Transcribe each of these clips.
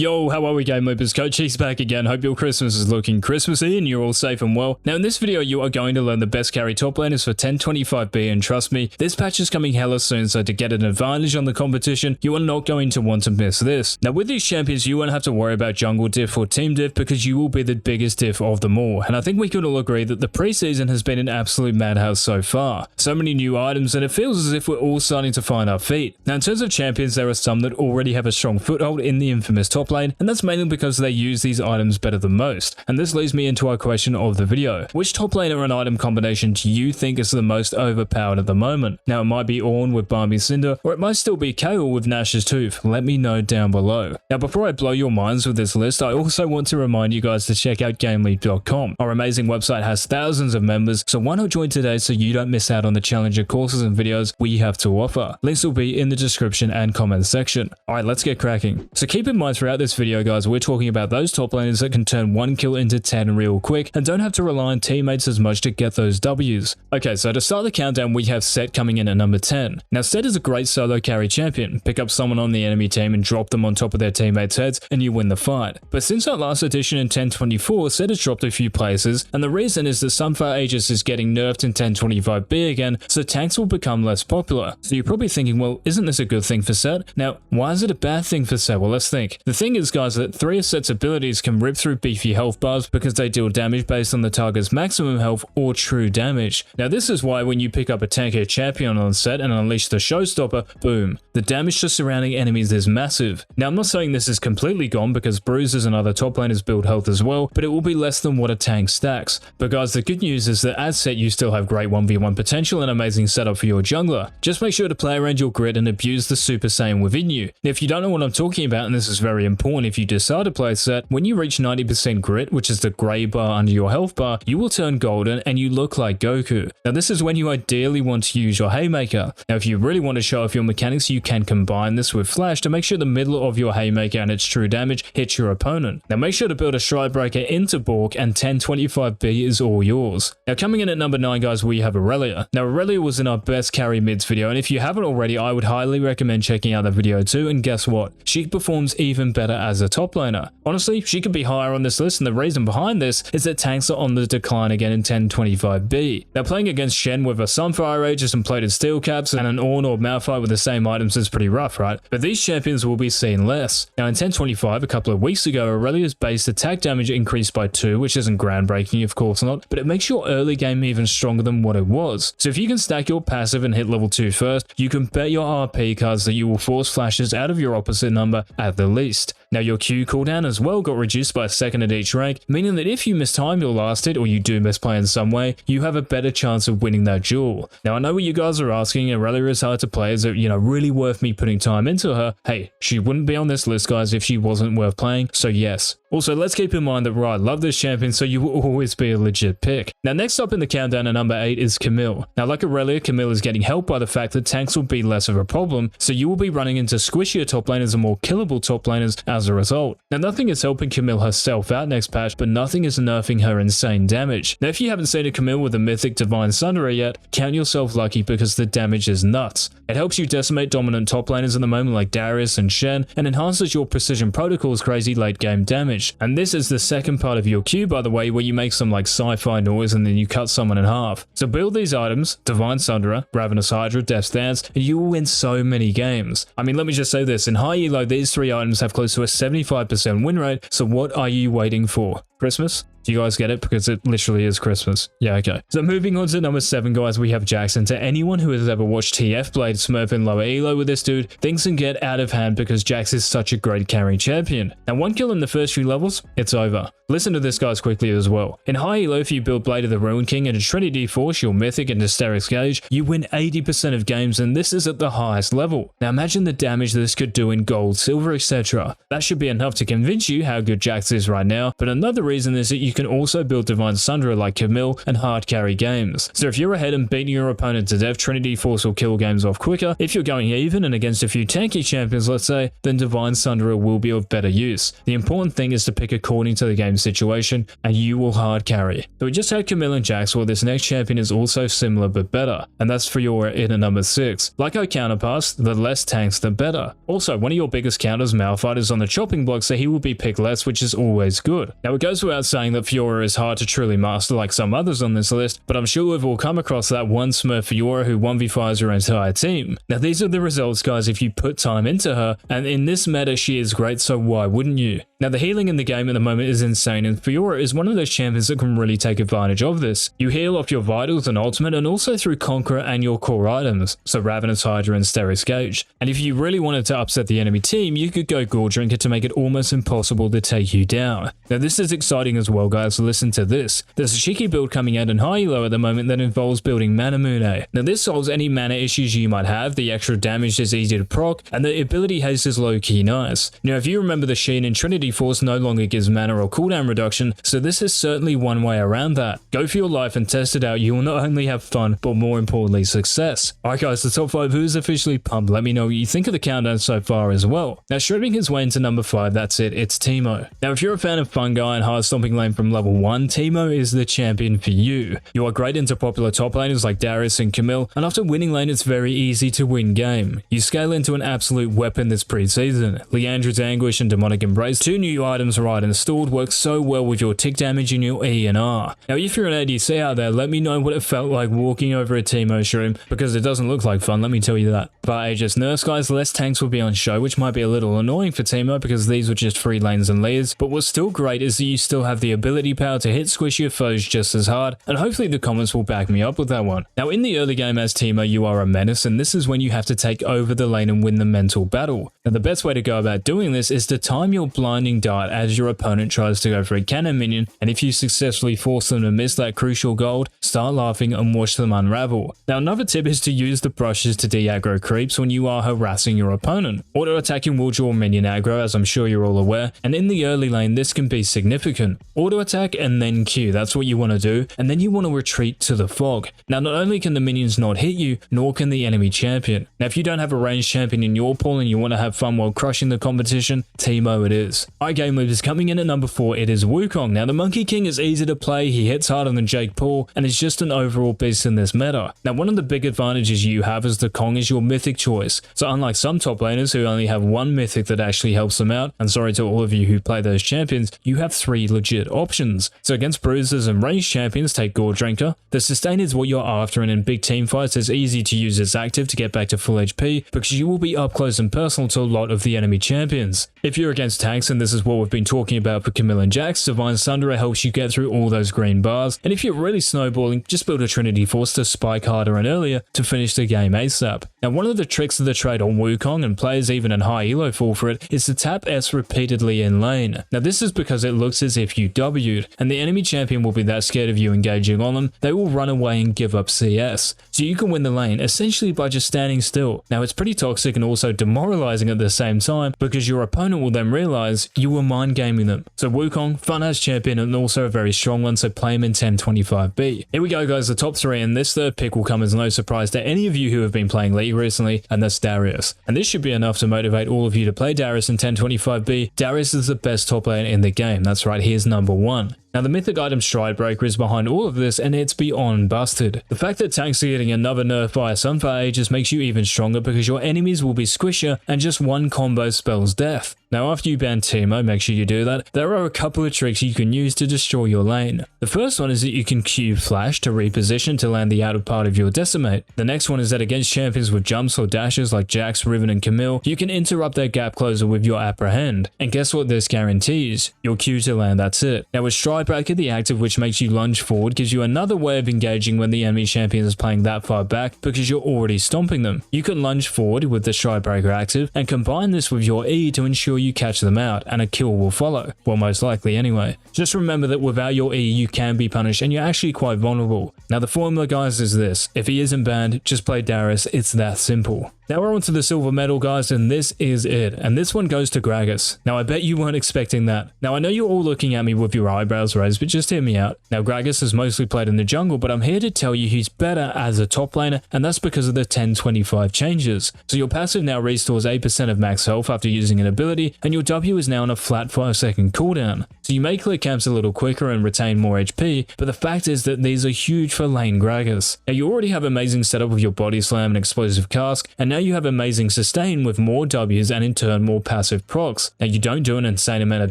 Yo, how are we, GameLeapers? Coach He's back again. Hope your Christmas is looking Christmassy and you're all safe and well. Now in this video you are going to learn the best carry top laners for 1025B, and trust me, this patch is coming hella soon, so to get an advantage on the competition, you are not going to want to miss this. Now with these champions you won't have to worry about jungle diff or team diff because you will be the biggest diff of them all, and I think we could all agree that the preseason has been an absolute madhouse so far. So many new items and it feels as if we're all starting to find our feet. Now in terms of champions, there are some that already have a strong foothold in the infamous top lane, and that's mainly because they use these items better than most. And this leads me into our question of the video. Which top laner and item combination do you think is the most overpowered at the moment? Now it might be Ornn with Balmy Cinder, or it might still be Kayle with Nash's Tooth. Let me know down below. Now before I blow your minds with this list, I also want to remind you guys to check out GameLeap.com. Our amazing website has thousands of members, so why not join today so you don't miss out on the challenger courses and videos we have to offer. Links will be in the description and comment section. Alright, let's get cracking. So keep in mind throughout this video guys, we're talking about those top laners that can turn 1 kill into 10 real quick and don't have to rely on teammates as much to get those W's. Okay, so to start the countdown we have Sett coming in at number 10. Now Sett is a great solo carry champion. Pick up someone on the enemy team and drop them on top of their teammates' heads and you win the fight. But since our last edition in 1024, Sett has dropped a few places, and the reason is that Sunfire Aegis is getting nerfed in 1025B again, so tanks will become less popular. So you're probably thinking, well, isn't this a good thing for Sett? Now, why is it a bad thing for Sett? Well, let's think. The thing is guys, that 3 of Sett's abilities can rip through beefy health bars because they deal damage based on the target's maximum health or true damage. Now this is why when you pick up a tankier champion on Sett and unleash the showstopper, boom, the damage to surrounding enemies is massive. Now I'm not saying this is completely gone because bruises and other top laners build health as well, but it will be less than what a tank stacks. But guys, the good news is that as Sett you still have great 1v1 potential and amazing setup for your jungler. Just make sure to play around your grit and abuse the Super Saiyan within you. Now if you don't know what I'm talking about, and this is very important if you decide to play Sett, when you reach 90% grit, which is the grey bar under your health bar, you will turn golden and you look like Goku. Now this is when you ideally want to use your Haymaker. Now if you really want to show off your mechanics, you can combine this with Flash to make sure the middle of your Haymaker and its true damage hits your opponent. Now make sure to build a Stride Breaker into Bork and 1025B is all yours. Now coming in at number 9 guys, we have Irelia. Now Irelia was in our best carry mids video, and if you haven't already, I would highly recommend checking out that video too, and guess what? She performs even better as a top laner. Honestly, she could be higher on this list, and the reason behind this is that tanks are on the decline again in 1025B. Now playing against Shen with a Sunfire Aegis and plated steel caps and an Ornn or Malphite with the same items is pretty rough, right? But these champions will be seen less. Now in 1025, a couple of weeks ago, Aurelia's base attack damage increased by 2, which isn't groundbreaking, of course not, but it makes your early game even stronger than what it was. So if you can stack your passive and hit level 2 first, you can bet your RP cards that you will force flashes out of your opposite number at the least. Now your Q cooldown as well got reduced by a second at each rank, meaning that if you mistime your last hit or you do misplay in some way, you have a better chance of winning that duel. Now I know what you guys are asking, Irelia is hard to play, is it, really worth me putting time into her? Hey, she wouldn't be on this list guys if she wasn't worth playing, so yes. Also, let's keep in mind that I love this champion, so you will always be a legit pick. Now next up in the countdown at number 8 is Camille. Now like Irelia, Camille is getting helped by the fact that tanks will be less of a problem, so you will be running into squishier top laners and more killable top laners as a result. Now nothing is helping Camille herself out next patch, but nothing is nerfing her insane damage. Now if you haven't seen a Camille with a mythic Divine Sunderer yet, count yourself lucky because the damage is nuts. It helps you decimate dominant top laners in the moment like Darius and Shen, and enhances your precision protocol's crazy late game damage. And this is the second part of your Q by the way, where you make some like sci-fi noise and then you cut someone in half. So build these items, Divine Sunderer, Ravenous Hydra, Death's Dance, and you will win so many games. I mean, let me just say this, in high elo these 3 items have close to a 75% win rate, so what are you waiting for? Christmas? Do you guys get it? Because it literally is Christmas. Yeah, okay. So moving on to number 7, guys, we have Jackson. To anyone who has ever watched TF Blade smurf in lower elo with this dude, things can get out of hand because Jax is such a great carry champion. Now 1 kill in the first few levels, it's over. Listen to this guys quickly as well. In high elo, if you build Blade of the Ruin King and a Trinity Force, your Mythic and Hysterics Gauge, you win 80% of games, and this is at the highest level. Now imagine the damage this could do in gold, silver, etc. That should be enough to convince you how good Jax is right now, but another reason is that you you can also build Divine Sunderer like Camille and hard carry games. So if you're ahead and beating your opponent to death, Trinity Force will kill games off quicker. If you're going even and against a few tanky champions, let's say, then Divine Sunderer will be of better use. The important thing is to pick according to the game situation, and you will hard carry. So we just had Camille and Jax, well this next champion is also similar but better, and that's Fiora in a number 6. Like our counterparts, the less tanks the better. Also, one of your biggest counters, Malphite, is on the chopping block, so he will be picked less, which is always good. Now it goes without saying that Fiora is hard to truly master like some others on this list, but I'm sure we've all come across that one Smurf Fiora who 1v5s your entire team. Now these are the results, guys, if you put time into her, and in this meta she is great, so why wouldn't you? Now the healing in the game at the moment is insane, and Fiora is one of those champions that can really take advantage of this. You heal off your vitals and ultimate, and also through Conqueror and your core items, so Ravenous Hydra and Steris Gauge. And if you really wanted to upset the enemy team, you could go Gore Drinker to make it almost impossible to take you down. Now this is exciting as well, guys, so listen to this. There's a cheeky build coming out in high elo at the moment that involves building Mana Mune. Now this solves any mana issues you might have, the extra damage is easy to proc, and the ability haste is low-key nice. Now if you remember, the Sheen in Trinity Force no longer gives mana or cooldown reduction, so this is certainly one way around that. Go for your life and test it out, you will not only have fun, but more importantly success. Alright guys, the top 5 who's officially pumped, let me know what you think of the countdown so far as well. Now shredding his way into number 5, that's it, it's Teemo. Now if you're a fan of fun guy and hard stomping lane from level 1, Teemo is the champion for you. You are great into popular top laners like Darius and Camille, and after winning lane it's very easy to win game. You scale into an absolute weapon this pre-season. Leandra's Anguish and Demonic Embrace, 2 new items right installed, work so well with your tick damage and your E and R. Now if you're an ADC out there, let me know what it felt like walking over a Teemo shroom, because it doesn't look like fun, let me tell you that. But Aegis nerfs, guys, less tanks will be on show, which might be a little annoying for Teemo because these were just free lanes and leads, but what's still great is that you still have the ability power to hit squishier foes just as hard, and hopefully the comments will back me up with that one. Now in the early game as Teemo, you are a menace, and this is when you have to take over the lane and win the mental battle. Now the best way to go about doing this is to time your blinding dart as your opponent tries to go for a cannon minion, and if you successfully force them to miss that crucial gold, start laughing and watch them unravel. Now another tip is to use the brushes to de-aggro creeps when you are harassing your opponent. Auto attacking will draw minion aggro, as I'm sure you're all aware, and in the early lane this can be significant. Auto attack and then Q, that's what you want to do, and then you want to retreat to the fog. Now not only can the minions not hit you, nor can the enemy champion. Now if you don't have a ranged champion in your pool and you want to have fun while crushing the competition, Teemo it is. Alright, GameLeap is coming in at number 4, it is Wukong. Now the Monkey King is easy to play, he hits harder than Jake Paul, and is just an overall beast in this meta. Now one of the big advantages you have is the Kong is your mythic choice. So unlike some top laners who only have one mythic that actually helps them out, and sorry to all of you who play those champions, you have 3 legit options. So against bruisers and ranged champions, take Gore Drinker. The sustain is what you're after, and in big team fights it's easy to use its active to get back to full HP, because you will be up close and personal to a lot of the enemy champions. If you're against tanks, and this is what we've been talking about for Camille and Jax, Divine Sunderer helps you get through all those green bars, and if you're really snowballing, just build a Trinity Force to spike harder and earlier to finish the game ASAP. Now one of the tricks of the trade on Wukong, and players even in high elo fall for it, is to tap S repeatedly in lane. Now this is because it looks as if you W'd, and the enemy champion will be that scared of you engaging on them, they will run away and give up CS. So you can win the lane essentially by just standing still. Now it's pretty toxic and also demoralizing at the same time, because your opponent will then realize you were mind gaming them. So Wukong, fun as champion and also a very strong one, so play him in 1025B. Here we go guys, the top 3, and this third pick will come as no surprise to any of you who have been playing League recently, and that's Darius. And this should be enough to motivate all of you to play Darius in 1025B. Darius is the best top lane in the game, that's right, he is number 1. Now the mythic item Stridebreaker is behind all of this, and it's beyond busted. The fact that tanks are getting another nerf via Sunfire Aegis makes you even stronger, because your enemies will be squishier and just one combo spells death. Now after you ban Teemo, make sure you do that, there are a couple of tricks you can use to destroy your lane. The first one is that you can Q flash to reposition to land the outer part of your decimate. The next one is that against champions with jumps or dashes like Jax, Riven and Camille, you can interrupt their gap closer with your apprehend. And guess what this guarantees? Your Q to land, that's it. Now with Stridebreaker, the active which makes you lunge forward gives you another way of engaging when the enemy champion is playing that far back, because you're already stomping them. You can lunge forward with the Stridebreaker active and combine this with your E to ensure you catch them out, and a kill will follow. Well, most likely anyway. Just remember that without your E you can be punished and you're actually quite vulnerable. Now the formula guys is this, if he isn't banned, just play Darius, it's that simple. Now we're on to the silver medal guys, and this is it, and this one goes to Gragas. Now I bet you weren't expecting that. Now I know you're all looking at me with your eyebrows eyebrows raised, but just hear me out. Now Gragas is mostly played in the jungle, but I'm here to tell you he's better as a top laner, and that's because of the 10-25 changes. So your passive now restores 8% of max health after using an ability, and your W is now on a flat 5-second cooldown. So you may clear camps a little quicker and retain more HP, but the fact is that these are huge for lane Gragas. Now you already have amazing setup with your body slam and explosive cask, and now you have amazing sustain with more Ws and in turn more passive procs. Now you don't do an insane amount of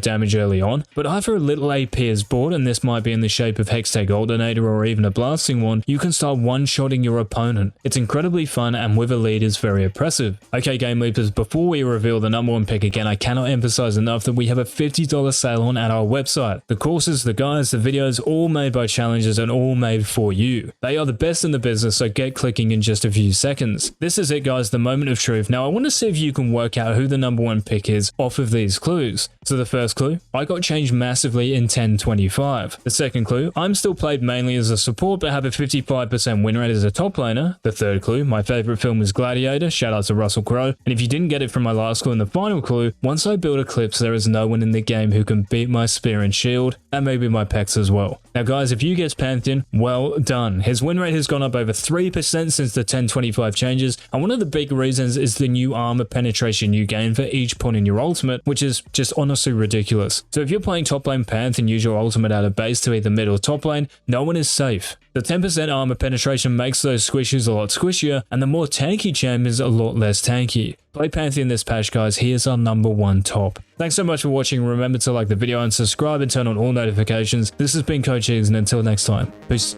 damage early on, but after a little AP is bought, and this might be in the shape of Hextech Alternator or even a blasting one, you can start one-shotting your opponent. It's incredibly fun and with a lead is very oppressive. Okay GameLeapers, before we reveal the #1 pick again, I cannot emphasize enough that we have a $50 sale on at our website. The courses, the guides, the videos, all made by challengers and all made for you. They are the best in the business, so get clicking in just a few seconds. This is it guys, the moment of truth. Now I want to see if you can work out who the #1 pick is off of these clues. So the first clue, I got changed massively in 10-25. The second clue, I'm still played mainly as a support but have a 55% win rate as a top laner. The third clue, my favorite film is Gladiator, shout out to Russell Crowe. And if you didn't get it from my last clue and the final clue, once I build Eclipse there is no one in the game who can beat my spear and shield, and maybe my pecs as well. Now guys, if you guessed Pantheon, well done. His win rate has gone up over 3% since the 10-25 changes, and one of the big reasons is the new armor penetration you gain for each point in your ultimate, which is just honestly ridiculous. So if you're playing top lane Panth and use your ultimate out of base to either mid or top lane, no one is safe. The 10% armor penetration makes those squishes a lot squishier, and the more tanky champ is a lot less tanky. Play Pantheon this patch guys, here's our #1 top. Thanks so much for watching, remember to like the video and subscribe and turn on all notifications. This has been Coach Eags, and until next time, peace.